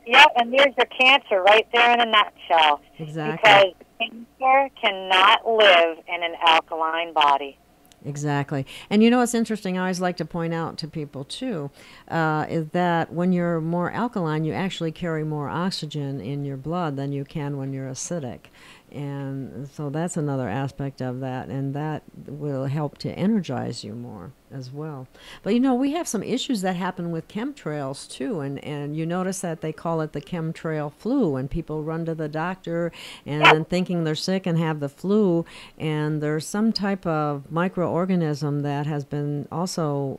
Yeah, and there's your cancer right there in a nutshell. Exactly. Because cancer cannot live in an alkaline body. Exactly. And you know what's interesting, I always like to point out to people too, is that when you're more alkaline, you actually carry more oxygen in your blood than you can when you're acidic. And so that's another aspect of that, and that will help to energize you more as well. But you know, we have some issues that happen with chemtrails too, and you notice that they call it the chemtrail flu, and people run to the doctor and then thinking they're sick and have the flu, and there's some type of microorganism that has been also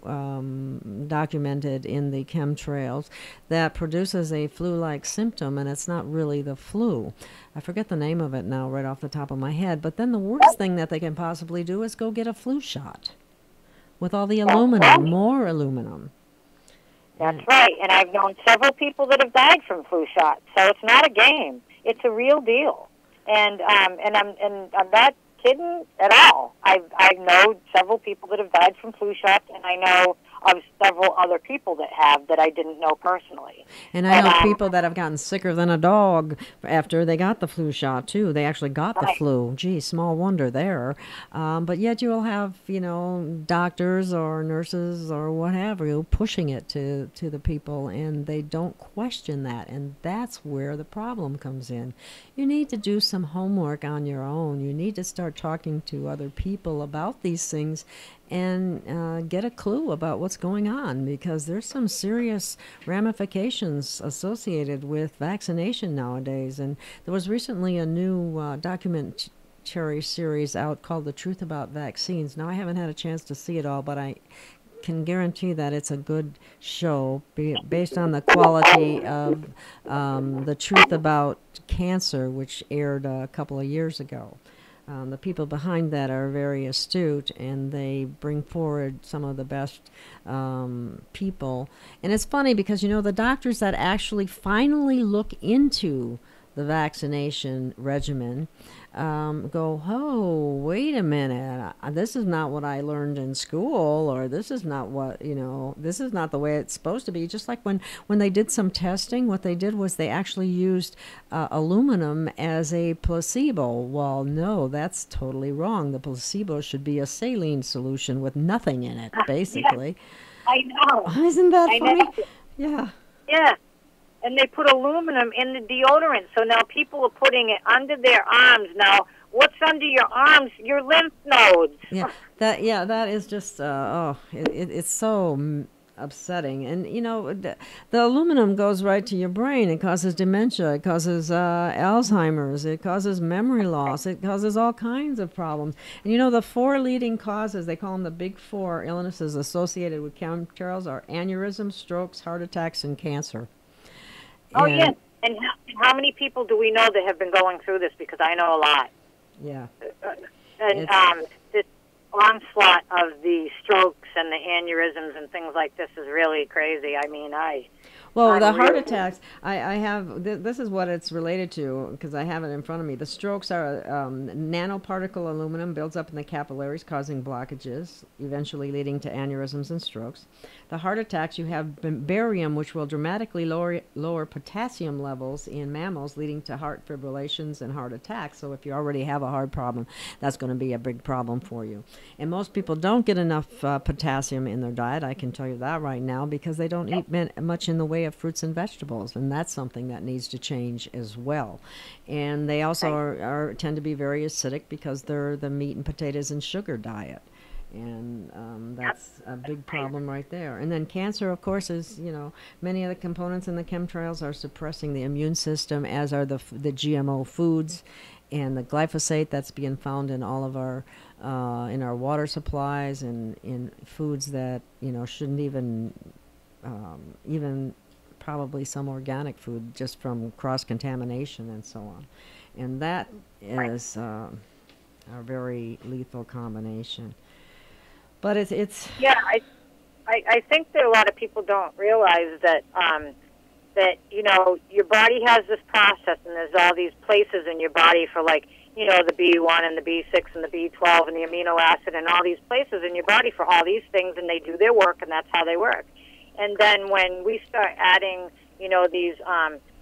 documented in the chemtrails that produces a flu-like symptom, and it's not really the flu. I forget the name of it now right off the top of my head, but then the worst thing that they can possibly do is go get a flu shot with all the aluminum, more aluminum. That's right, and I've known several people that have died from flu shots, so it's not a game. It's a real deal. And I'm not kidding at all. I know several people that have died from flu shots, and I know of several other people that have that I didn't know personally. And I know people that have gotten sicker than a dog after they got the flu shot, too. They actually got the flu. Gee, small wonder there. But yet you'll have, you know, doctors or nurses or what have you pushing it to the people, and they don't question that. And that's where the problem comes in. You need to do some homework on your own. You need to start talking to other people about these things and get a clue about what's going on, because there's some serious ramifications associated with vaccination nowadays. And there was recently a new documentary series out called The Truth About Vaccines. Now, I haven't had a chance to see it all, but I can guarantee that it's a good show based on the quality of The Truth About Cancer, which aired a couple of years ago. The people behind that are very astute, and they bring forward some of the best people. And it's funny because, you know, the doctors that actually finally look into the vaccination regimen go, oh, wait a minute, this is not what I learned in school, or this is not what, this is not the way it's supposed to be. Just like when they did some testing, what they did was they actually used aluminum as a placebo. Well, no, that's totally wrong. The placebo should be a saline solution with nothing in it, basically. Yeah, I know. Isn't that I funny? know. Yeah. Yeah. And they put aluminum in the deodorant, so now people are putting it under their arms. Now, what's under your arms? Your lymph nodes. Yeah, that is just it's so upsetting. And the aluminum goes right to your brain. It causes dementia. It causes Alzheimer's. It causes memory loss. It causes all kinds of problems. And the 4 leading causes, they call them the big 4 illnesses associated with chemtrails, are aneurysms, strokes, heart attacks, and cancer. Oh, yes. And how many people do we know that have been going through this? Because I know a lot. Yeah. And this onslaught of the strokes and the aneurysms and things like this is really crazy. I mean, Well, the heart attacks, I have, this is what it's related to, because I have it in front of me. The strokes are nanoparticle aluminum builds up in the capillaries, causing blockages, eventually leading to aneurysms and strokes. The heart attacks, you have barium, which will dramatically lower potassium levels in mammals, leading to heart fibrillations and heart attacks. So if you already have a heart problem, that's going to be a big problem for you. And most people don't get enough potassium in their diet, I can tell you that right now, because they don't eat much in the way of fruits and vegetables, and that's something that needs to change as well. And they also tend to be very acidic because they're the meat and potatoes and sugar diet, and that's a big problem right there. And then cancer, of course, is many of the components in the chemtrails are suppressing the immune system, as are the GMO foods and the glyphosate that's being found in all of our in our water supplies and in foods that shouldn't even probably some organic food, just from cross-contamination and so on. And that is a very lethal combination. But it's Yeah, I think that a lot of people don't realize that that your body has this process, and there's all these places in your body for, like, the B1 and the B6 and the B12 and the amino acid, and all these places in your body for all these things, and they do their work, and that's how they work. And then when we start adding, these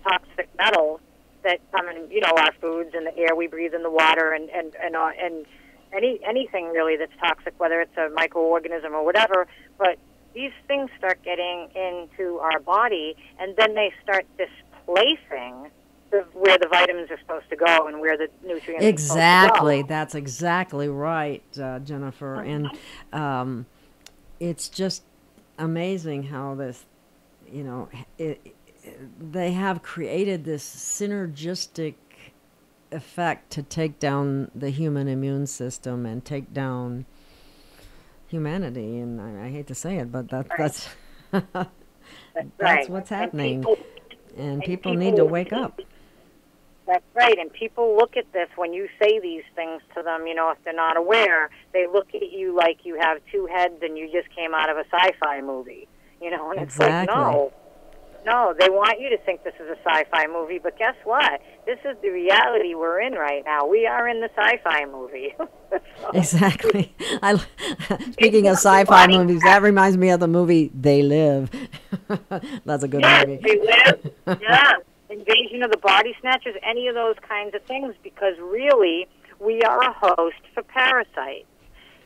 toxic metals that come in, our foods and the air we breathe in the water and anything really that's toxic, whether it's a microorganism or whatever, but these things start getting into our body, and then they start displacing where the vitamins are supposed to go and where the nutrients are supposed to go. That's exactly right, Jennifer. And it's just amazing how this, they have created this synergistic effect to take down the human immune system and take down humanity. And I hate to say it, but that's that's what's happening. And people need to wake up. That's right. And people look at this, when you say these things to them, if they're not aware, they look at you like you have 2 heads and you just came out of a sci-fi movie. And it's like, no, they want you to think this is a sci-fi movie, but guess what? This is the reality we're in right now. We are in the sci-fi movie. Exactly. Speaking of sci-fi movies, that reminds me of the movie They Live. That's a good movie. They Live. Yeah. Invasion of the Body Snatchers, any of those kinds of things, because really we are a host for parasites.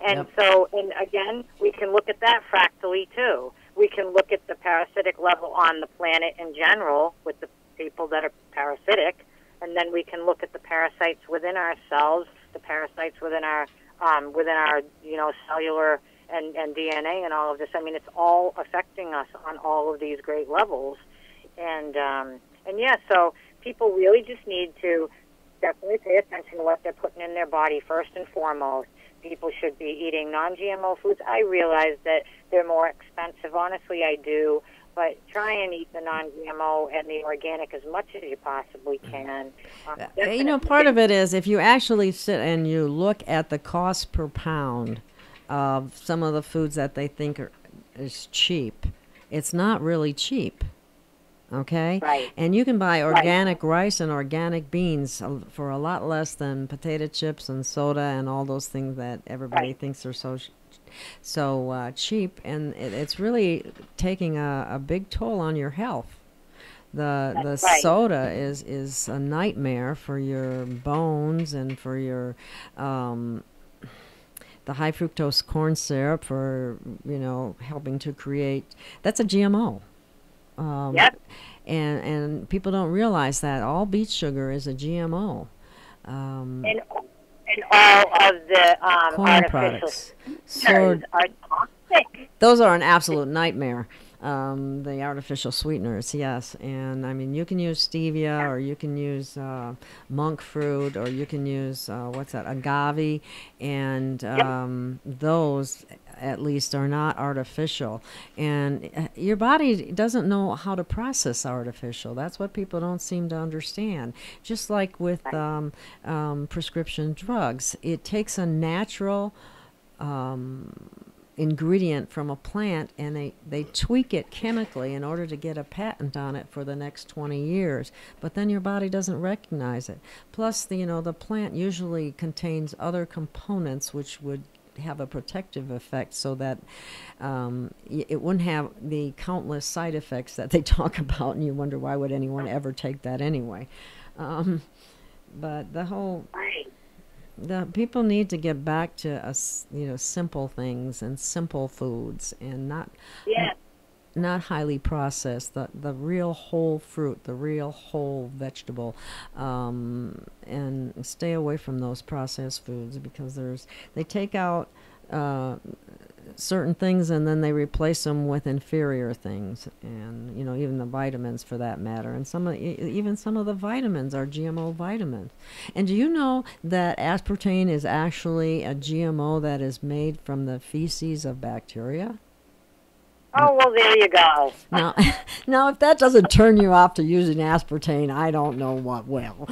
And so, and again, we can look at that fractally too. We can look at the parasitic level on the planet in general with the people that are parasitic, and then we can look at the parasites within our cells, the parasites within our cellular and DNA and all of this. I mean, it's all affecting us on all of these great levels. And yeah, so people really just need to definitely pay attention to what they're putting in their body first and foremost. People should be eating non-GMO foods. I realize that they're more expensive. Honestly, I do. But try and eat the non-GMO and the organic as much as you possibly can. Part of it is if you actually sit and you look at the cost per pound of some of the foods that they think is cheap, it's not really cheap. Okay? Right. And you can buy organic rice and organic beans for a lot less than potato chips and soda and all those things that everybody thinks are so cheap. And it's really taking a big toll on your health. The soda is a nightmare for your bones and for your the high fructose corn syrup for helping to create, that's a GMO. Yep. And people don't realize that all beet sugar is a GMO. And all of the corn artificial products sweeteners are toxic. Those are an absolute nightmare. The artificial sweeteners, yes. And I mean, you can use stevia, or you can use monk fruit, or you can use agave, and those at least are not artificial. And your body doesn't know how to process artificial. That's what people don't seem to understand. Just like with prescription drugs, it takes a natural ingredient from a plant, and they tweak it chemically in order to get a patent on it for the next 20 years. But then your body doesn't recognize it. Plus, the plant usually contains other components which would have a protective effect, so that it wouldn't have the countless side effects that they talk about, and you wonder why would anyone ever take that anyway. But the people need to get back to simple things and simple foods, and not highly processed. The real whole fruit, the real whole vegetable, and stay away from those processed foods, because they take out certain things and then they replace them with inferior things, and even the vitamins for that matter, and even some of the vitamins are GMO vitamins. And do you know that aspartame is actually a GMO that is made from the feces of bacteria? Oh, well, there you go. Now, if that doesn't turn you off to using aspartame, I don't know what will.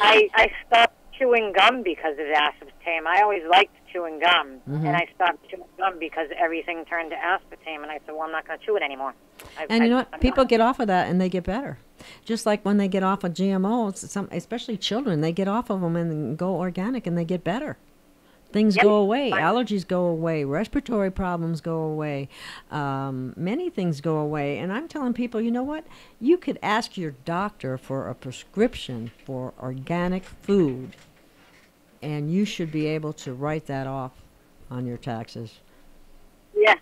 I stopped chewing gum because of aspartame. I always liked chewing gum, and I stopped chewing gum because everything turned to aspartame, and I said, well, I'm not going to chew it anymore. And you know what? People get off of that, and they get better. Just like when they get off of GMOs, especially children, they get off of them and go organic, and they get better. Things go away. Allergies go away. Respiratory problems go away. Many things go away. And I'm telling people, you know what? You could ask your doctor for a prescription for organic food, and you should be able to write that off on your taxes. Yeah,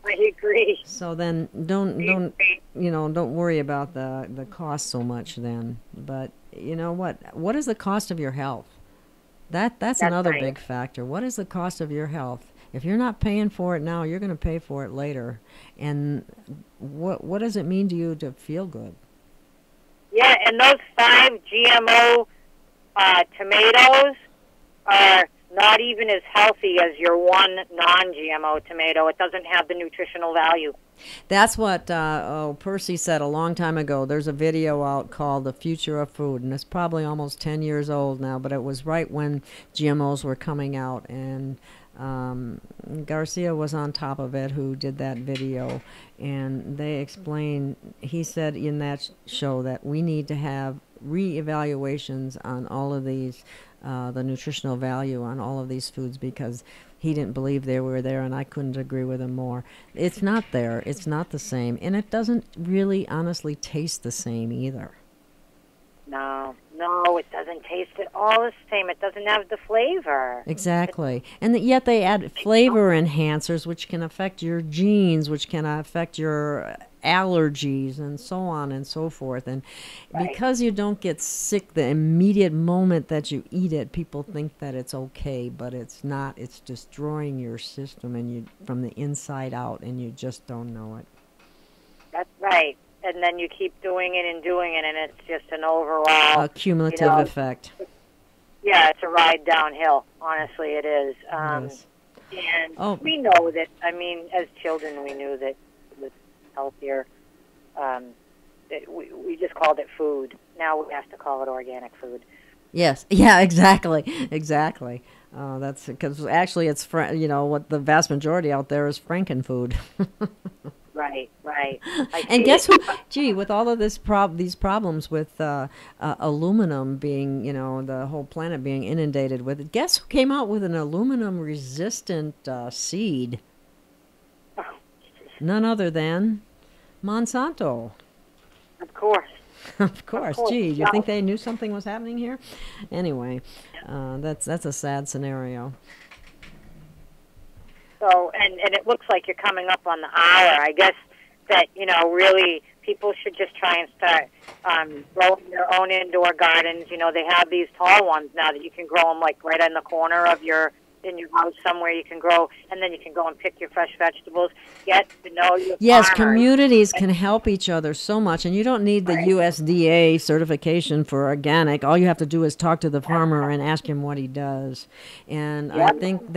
I agree. So then don't worry about the cost so much then. But you know what is the cost of your health? That's another big factor. What is the cost of your health? If you're not paying for it now, you're going to pay for it later. And what does it mean to you to feel good? Yeah, and those 5 GMO tomatoes are not even as healthy as your one non-GMO tomato. It doesn't have the nutritional value. That's what Percy said a long time ago. There's a video out called The Future of Food, and it's probably almost 10 years old now, but it was right when GMOs were coming out, and Garcia was on top of it, who did that video, and they explained, he said in that show that we need to have re-evaluations on all of these, the nutritional value on all of these foods, because he didn't believe they were there, and I couldn't agree with him more. It's not there. It's not the same. And it doesn't really honestly taste the same either. No, it doesn't taste at all the same. It doesn't have the flavor. Exactly. And yet they add flavor enhancers, which can affect your genes, which can affect your allergies, and so on and so forth. And because you don't get sick the immediate moment that you eat it, people think that it's okay, but it's not. It's destroying your system, and from the inside out, and you just don't know it. That's right. And then you keep doing it, and it's just an overall... a cumulative effect. Yeah, it's a ride downhill. Honestly, it is. Yes. And we know that, as children, we knew that it was healthier. That we just called it food. Now we have to call it organic food. Yes. Yeah, exactly. That's because actually it's, what the vast majority out there is Frankenfood. Right. I And see guess it. who? Gee, with all of these problems with aluminum being, the whole planet being inundated with it, guess who came out with an aluminum-resistant seed? Oh, None other than Monsanto. of course. Of course. course, Gee, do you yeah. think they knew something was happening here? Anyway, that's a sad scenario. So, and it looks like you're coming up on the hour. I guess that, really people should just try and start growing their own indoor gardens. They have these tall ones now that you can grow them like right in the corner of in your house somewhere you can grow, and then you can go and pick your fresh vegetables. Get to know your Yes, farmers. communities can help each other so much, and you don't need the USDA certification for organic. All you have to do is talk to the farmer and ask him what he does. And I think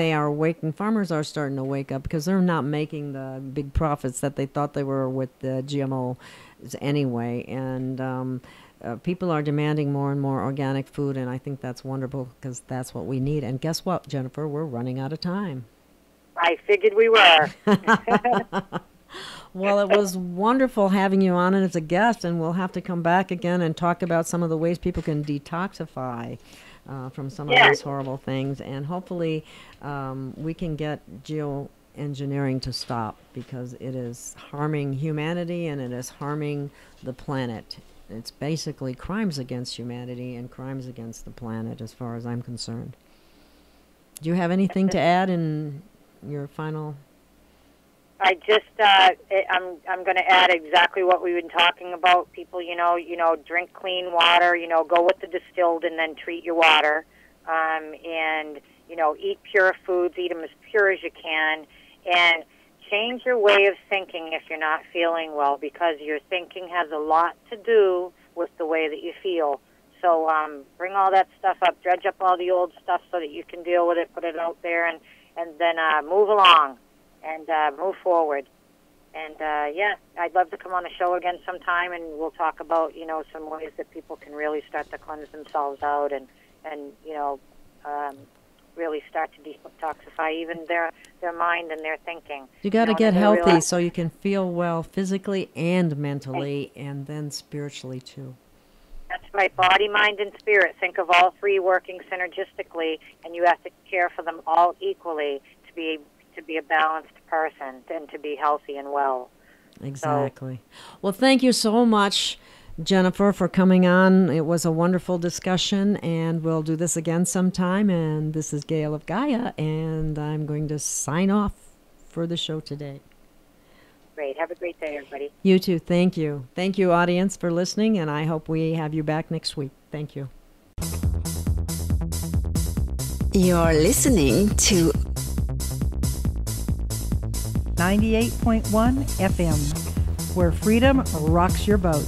farmers are starting to wake up because they're not making the big profits that they thought they were with the GMO anyway. And people are demanding more and more organic food, and I think that's wonderful because that's what we need. And guess what, Jennifer? We're running out of time. I figured we were. Well, it was wonderful having you on as a guest, and we'll have to come back again and talk about some of the ways people can detoxify from some of these horrible things. And hopefully we can get geoengineering to stop because it is harming humanity and it is harming the planet. It's basically crimes against humanity and crimes against the planet as far as I'm concerned. Do you have anything to add in your final? I just, I'm going to add exactly what we've been talking about. People, drink clean water, go with the distilled and then treat your water. And, eat pure foods, eat them as pure as you can. And change your way of thinking if you're not feeling well, because your thinking has a lot to do with the way that you feel. So bring all that stuff up, dredge up all the old stuff so that you can deal with it, put it out there, and then move along and move forward. And, I'd love to come on the show again sometime, and we'll talk about, some ways that people can really start to cleanse themselves out and really start to detoxify even their mind and their thinking. You got to get and healthy realize- so you can feel well physically and mentally and then spiritually too. That's right, body, mind, and spirit. Think of all three working synergistically, and you have to care for them all equally to be a balanced person and to be healthy and well. Exactly. Well, thank you so much, Jennifer, for coming on. It was a wonderful discussion, and we'll do this again sometime. And this is Gail of Gaia, and I'm going to sign off for the show today. Great. Have a great day, everybody. You too. Thank you. Thank you, audience, for listening, and I hope we have you back next week. Thank you. You're listening to 98.1 FM, where freedom rocks your boat.